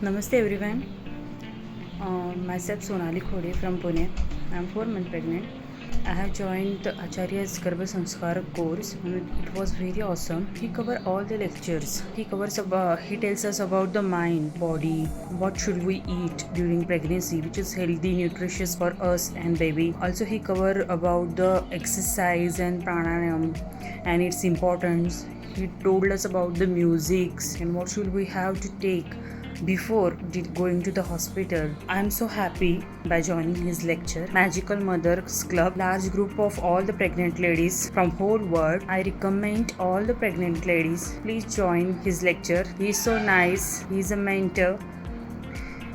Namaste everyone. Myself Sonali Khode from Pune. I am 4 months pregnant. I have joined the Acharya's Garbha Sanskar course and it was very awesome. He covers all the lectures. He tells us about the mind, body, what should we eat during pregnancy, which is healthy, nutritious for us and baby. Also he cover about the exercise and pranayam and its importance. He told us about the musics and what should we have to take before going to the hospital. I am so happy by joining his lecture. Magical Mothers Club, large group of all the pregnant ladies from whole world. I recommend all the pregnant ladies, please join his lecture. He is so nice, he is a mentor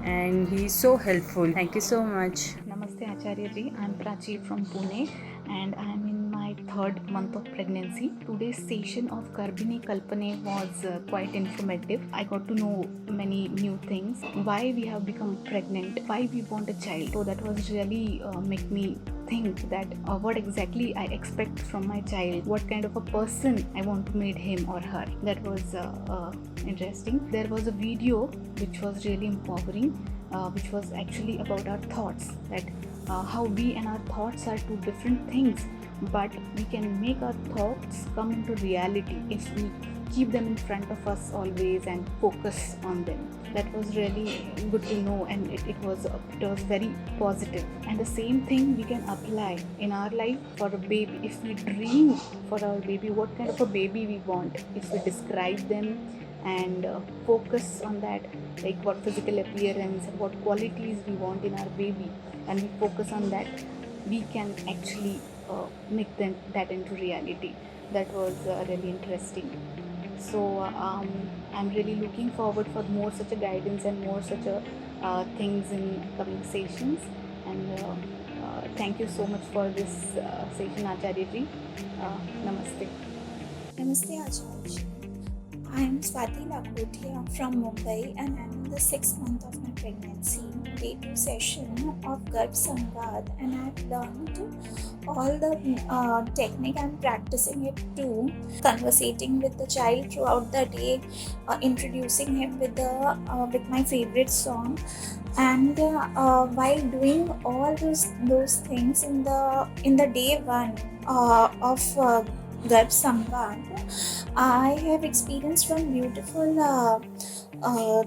and he is so helpful. Thank you so much. Namaste Acharya ji, I am Pradeep from Pune and I am in my 3rd month of pregnancy. Today's session of Garbhini Kalpane was quite informative. I got to know many new things, why we have become pregnant, why we want a child. So that was really make me think that what exactly I expect from my child, what kind of a person I want to meet him or her. That was interesting. There was a video which was really empowering, which was actually about our thoughts, that how we and our thoughts are two different things, but we can make our thoughts come into reality if we keep them in front of us always and focus on them. That was really good to know, and it was very positive. And the same thing we can apply in our life for a baby. If we dream for our baby, what kind of a baby we want, if we describe them and focus on that, like what physical appearance and what qualities we want in our baby, and we focus on that, we can actually make that into reality. That was really interesting. So I'm really looking forward for more such a guidance and more such a things in coming sessions. And thank you so much for this session, Acharya ji. Namaste. Namaste Acharya. I am Swati Lakhotia from Mumbai and I am in the 6th month of my pregnancy. Day 2 session of Garbh Samvad, and I have learned all the technique. I am practicing it too, conversating with the child throughout the day, introducing him with my favorite song, and while doing all those things in the day 1 of Garbh Samvad, I have experienced one beautiful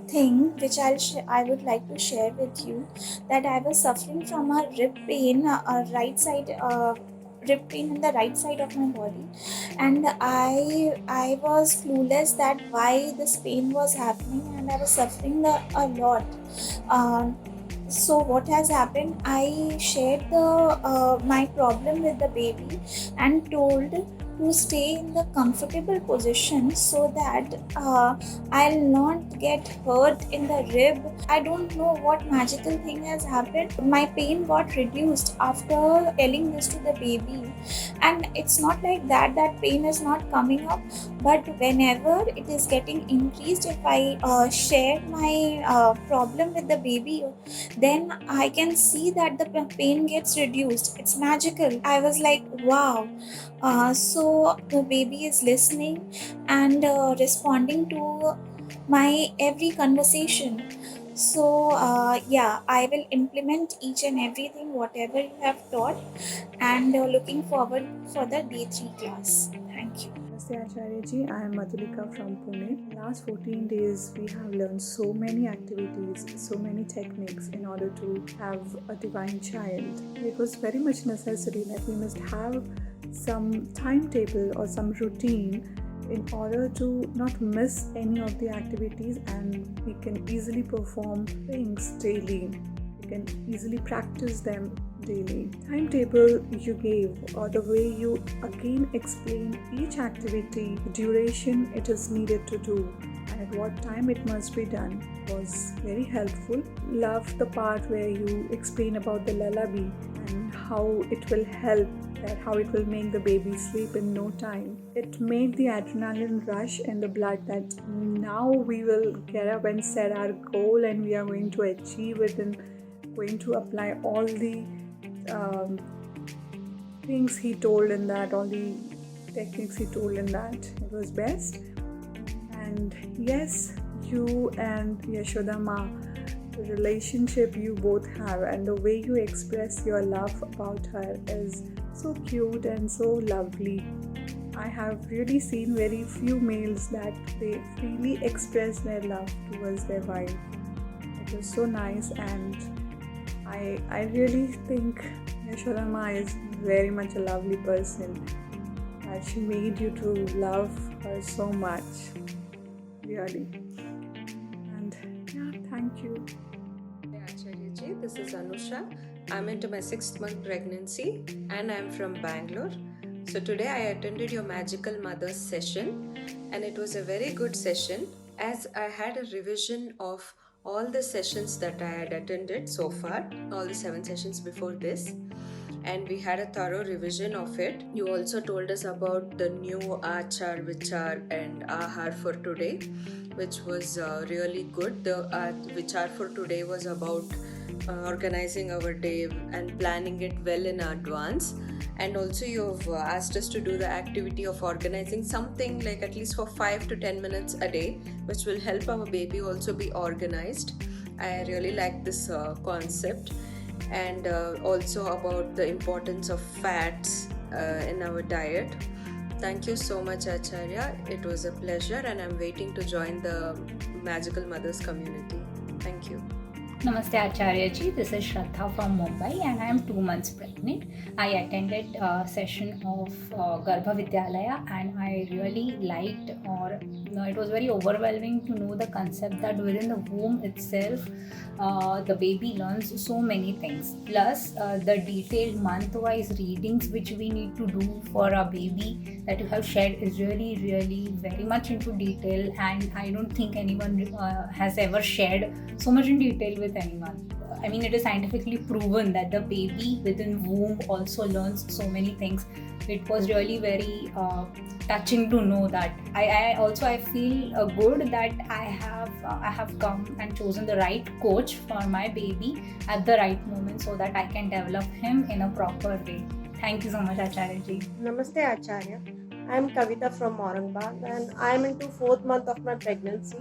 thing which I would like to share with you, that I was suffering from a rib pain, rib pain in the right side of my body, and I was clueless that why this pain was happening, and I was suffering a lot. So what has happened, I shared my problem with the baby and told to stay in the comfortable position so that I'll not get hurt in the rib. I don't know what magical thing has happened. My pain got reduced after telling this to the baby, and it's not like that pain is not coming up, but whenever it is getting increased, if I share my problem with the baby, then I can see that the pain gets reduced. It's magical. I was like, wow. So the baby is listening and responding to my every conversation. So yeah, I will implement each and everything whatever you have taught, and looking forward for the day 3 class. Thank you. Namaste Acharya ji, I am Madhulika from Pune. Last 14 days we have learned so many activities, so many techniques in order to have a divine child. It was very much necessary that we must have some timetable or some routine in order to not miss any of the activities, and we can easily perform things daily. We can easily practice them daily. Timetable you gave, or the way you again explain each activity, the duration it is needed to do, and at what time it must be done, was very helpful. Loved the part where you explain about the lullaby and how it will help, that how it will make the baby sleep in no time. It made the adrenaline rush in the blood, that now we will get up and set our goal and we are going to achieve it and going to apply all the things he told in that, all the techniques he told in that. It was best. And yes, you and Yashoda Ma, the relationship you both have and the way you express your love about her is so cute and so lovely. I have really seen very few males that they freely express their love towards their wife. It was so nice, and I really think Yashoda Ma is very much a lovely person, that she made you to love her so much, really. And yeah, thank you. Hi Acharya ji, this is Anusha. I'm into my 6th month pregnancy and I'm from Bangalore. So today I attended your Magical Mothers session and it was a very good session as I had a revision of all the sessions that I had attended so far, all the 7 sessions before this, and we had a thorough revision of it. You also told us about the new Achar, Vichar and Ahar for today, which was really good. The Vichar for today was about organizing our day and planning it well in advance. And also you've asked us to do the activity of organizing something like at least for 5 to 10 minutes a day, which will help our baby also be organized. I really like this concept. And also about the importance of fats in our diet. Thank you so much, Acharya. It was a pleasure, and I'm waiting to join the Magical Mothers community. Thank you. Namaste Acharya ji, this is Shraddha from Mumbai and I am 2 months pregnant. I attended a session of Garbha Vidyalaya and I really liked, or it was very overwhelming to know the concept that within the womb itself the baby learns so many things. Plus the detailed month-wise readings which we need to do for our baby that you have shared is really very much into detail, and I don't think anyone has ever shared so much in detail with anyone. I mean, it is scientifically proven that the baby within womb also learns so many things. It was really very touching to know that. I feel good that I have come and chosen the right coach for my baby at the right moment so that I can develop him in a proper way. Thank you so much, Acharya ji. Namaste Acharya. I am Kavita from Aurangabad and I am into 4th month of my pregnancy.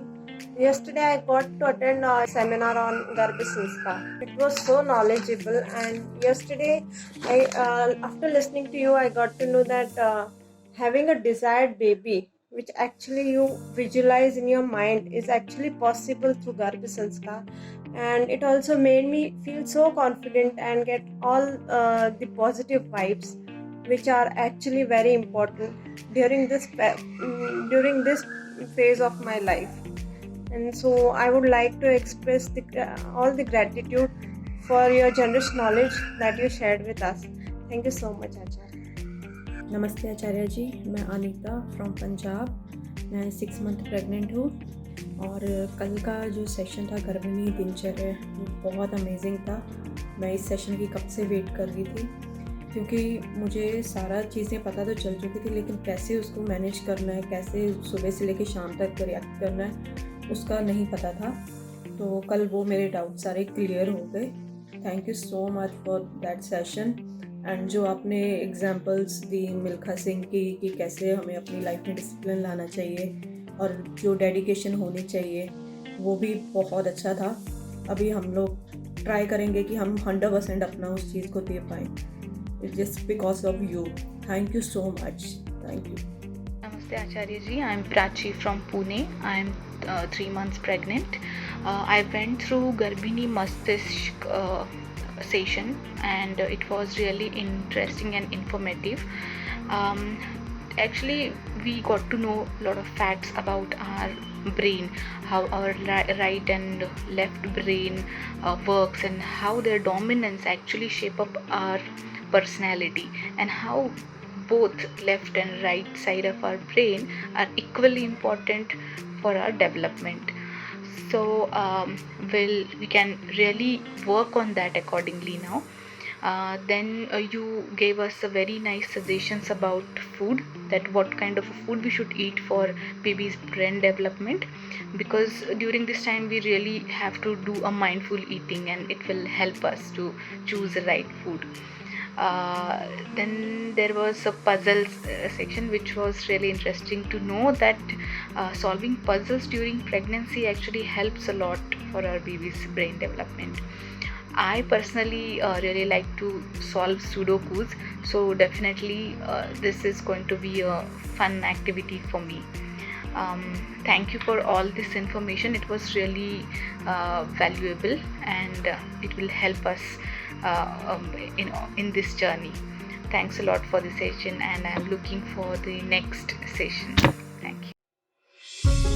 Yesterday I got to attend a seminar on Garbha Sanskar. It was so knowledgeable, and yesterday after listening to you I got to know that having a desired baby which actually you visualize in your mind is actually possible through Garbha Sanskar, and it also made me feel so confident and get all the positive vibes which are actually very important during this phase of my life. And so I would like to express all the gratitude for your generous knowledge that you shared with us. Thank you so much, Acharya. नमस्ते आचार्य जी, मैं Anita from Punjab. मैं 6 month pregnant हूँ और कल का जो session था गर्भिणी दिनचर्या वो बहुत अमेजिंग था। मैं इस सेशन की कब से वेट कर रही थी, क्योंकि मुझे सारा चीज़ें पता तो चल चुकी थी, लेकिन कैसे उसको मैनेज करना है, कैसे सुबह से लेकर शाम तक रिएक्ट करना है, उसका नहीं पता था। तो कल वो मेरे डाउट सारे क्लियर हो गए। Thank you so much for that session. And जो आपने एग्जांपल्स दी मिल्खा सिंह की कि कैसे हमें अपनी लाइफ में डिसिप्लिन लाना चाहिए और जो डेडिकेशन होनी चाहिए, वो भी बहुत अच्छा था। अभी हम लोग ट्राई करेंगे कि हम 100% अपना उस चीज़ को दे पाएँ। It's just because of you. Thank you so much. Thank you. Namaste Acharya ji, I am Prachi from Pune. I am 3 months pregnant. I went through Garbhini Mastish session and it was really interesting and informative. Actually, we got to know a lot of facts about our brain, how our right and left brain works, and how their dominance actually shape up our personality, and how both left and right side of our brain are equally important for our development. So we can really work on that accordingly now. Then you gave us a very nice suggestions about food, that what kind of food we should eat for baby's brain development, because during this time we really have to do a mindful eating and it will help us to choose the right food. Then there was a puzzles section, which was really interesting to know that solving puzzles during pregnancy actually helps a lot for our baby's brain development. I personally really like to solve sudokus, so definitely this is going to be a fun activity for me. Thank you for all this information. It was really valuable, and it will help us in this journey. Thanks a lot for the session, and I'm looking for the next session. Thank you.